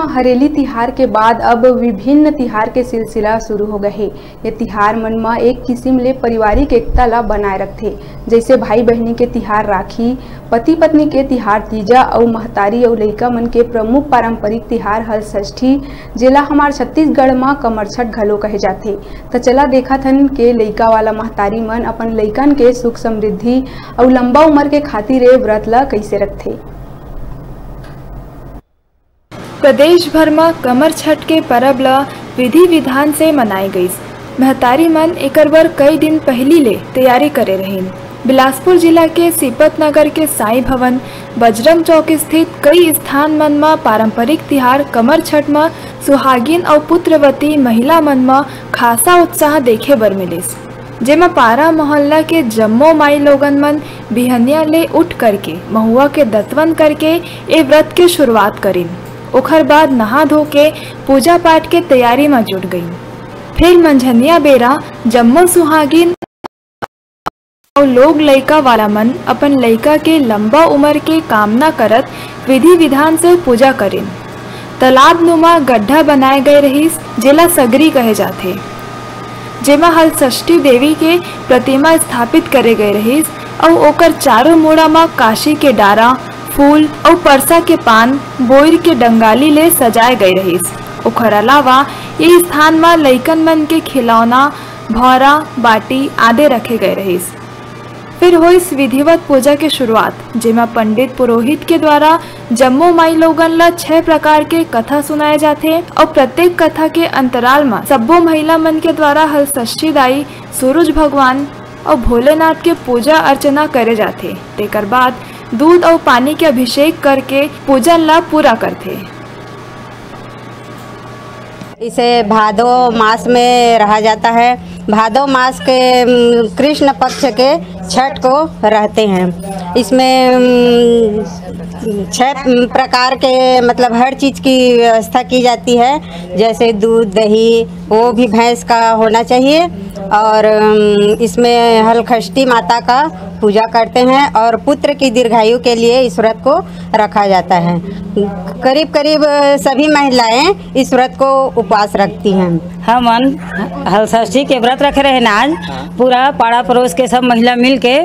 हरेली तिहार के बाद अब विभिन्न तिहार के सिलसिला शुरू हो गए है। ये तिहार मन में एक किस्म ले पारिवारिक एकता ला बनाए रखते, जैसे भाई बहनी के तिहार राखी, पति पत्नी के तिहार तीजा और महतारी और लइका मन के प्रमुख पारंपरिक तिहार हल षष्ठी, जेला हमार छत्तीसगढ़ में कमर छठ घलो कहे जाते। तो चला देखा थन के लइका वाला महतारी मन अपन लइकन के सुख समृद्धि और लंबा उम्र के खातिर ये व्रत ला कैसे रखते। प्रदेश भर में कमर छठ के परब ला विधि विधान से मनाई गई। महतारी मन एकर बर कई दिन पहली ले तैयारी करे रहीन। बिलासपुर जिला के सीपत नगर के साईं भवन, बजरंग चौक स्थित कई स्थान मन में पारंपरिक तिहार कमर छठ में सुहागिन और पुत्रवती महिला मन में खासा उत्साह देखे बर मिलिस, जेमा पारा मोहल्ला के जम्मो माई लोगन मन बिहनिया ले उठ करके महुआ के दतवन करके ए व्रत के शुरुआत करीन। ओखर बाद नहा धो के पूजा पाठ के तैयारी में जुट गई। फिर मंझनिया बेरा जम्मो सुहागिन और लोग लइका वाला मन अपन लइका के लंबा उम्र के कामना करत विधि विधान से पूजा करें। तालाब नुमा गड्ढा बनाए गए रहीस, जेला सगरी कहे जाते, जेमा हल षष्ठी देवी के प्रतिमा स्थापित करे गए रहीस और ओकर चारों मोड़ा में काशी के डारा, फूल और परसा के पान, बोर के डंगाली ले सजाए गए रहीस। ओकर अलावा ये स्थान में लइकन मन के खिलौना, भौरा, बाटी आदि रखे गए रहीस। फिर हो इस विधिवत पूजा के शुरुआत, जेमा पंडित पुरोहित के द्वारा जम्मो माई लोगन ला 6 प्रकार के कथा सुनाए जाते और प्रत्येक कथा के अंतराल में सब्बो महिला मन के द्वारा हल षष्ठी दाई सूरज भगवान और भोलेनाथ के पूजा अर्चना करे जाते। तेकर बाद दूध और पानी के अभिषेक करके पूजन ला पूरा करते। इसे भादो मास में रहा जाता है। भादो मास के कृष्ण पक्ष के छठ को रहते हैं। इसमें 6 प्रकार के मतलब हर चीज़ की व्यवस्था की जाती है, जैसे दूध, दही, वो भी भैंस का होना चाहिए। और इसमें हलषष्ठी माता का पूजा करते हैं और पुत्र की दीर्घायु के लिए इस व्रत को रखा जाता है। करीब करीब सभी महिलाएं इस व्रत को उपवास रखती हैं। हम हलषष्ठी के व्रत रख रहे हैं आज, पूरा पाड़ा पड़ोस के सब महिला मिल के,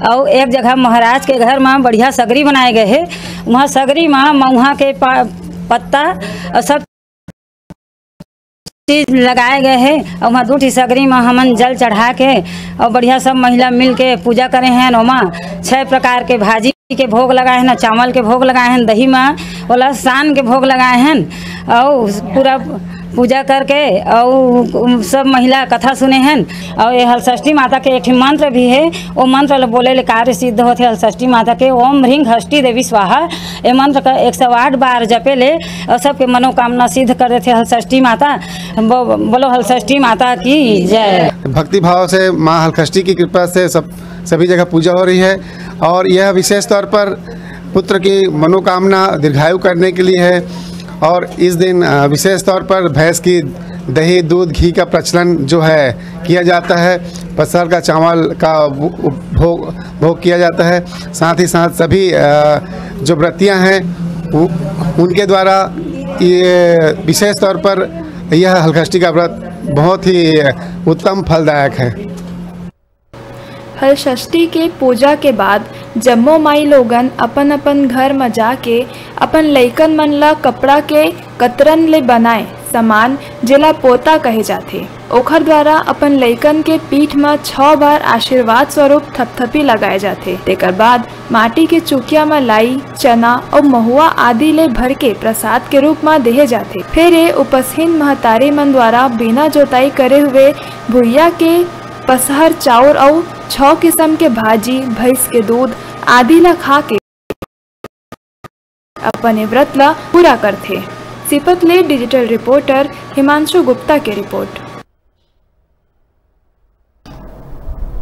और एक जगह महाराज के घर में बढ़िया सगरी बनाए गए है। वहाँ सगरी में महुआ के पत्ता और सब चीज लगाए गए हैं और वहाँ दूठी सगरी में हमन जल चढ़ा के और बढ़िया सब महिला मिल के पूजा करे हैं। ओमा 6 प्रकार के भाजी के भोग लगाए हैं, चावल के भोग लगाए हैं, दही में वाला सान के भोग लगाए हैं और पूरा पूजा करके और सब महिला कथा सुने हैं। और ये हलषष्ठी माता के एक मंत्र भी है, वो मंत्र बोले ले कार्य सिद्ध होते। हलषष्ठी माता के ओम ह्रीं हष्टी देवी स्वाहा, ये मंत्र का 108 बार जपे ले और सबके मनोकामना सिद्ध कर देते हलषष्ठी माता। बोलो हलषष्ठी माता की जय। भक्ति भाव से माँ हलषष्ठी की कृपा से सभी जगह पूजा हो रही है और यह विशेष तौर पर पुत्र की मनोकामना दीर्घायु करने के लिए है। और इस दिन विशेष तौर पर भैंस की दही, दूध, घी का प्रचलन जो है किया जाता है। पसर का चावल का भोग किया जाता है। साथ ही साथ सभी जो व्रतियाँ हैं उनके द्वारा ये विशेष तौर पर यह हलषष्ठी का व्रत बहुत ही उत्तम फलदायक है। हलषष्ठी के पूजा के बाद जम्मो माई लोगन अपन अपन घर में जाके अपन लइकन मन ला कपड़ा के कतरन ले बनाए सामान, जेला पोता कहे जाते, ओखर द्वारा अपन लइकन के पीठ में 6 बार आशीर्वाद स्वरूप थपथपी लगाए जाते। तेकर बाद माटी के चुकिया में लाई, चना और महुआ आदि ले भर के प्रसाद के रूप में देहे जाते। फिर ये उपस्थित महतारी मन द्वारा बिना जोताई करे हुए भुइया के पसहर चाउर और 6 किस्म के भाजी, भैंस के दूध आदि ला खा के अपने व्रत ला पूरा करते। सिपत ले डिजिटल रिपोर्टर हिमांशु गुप्ता की रिपोर्ट।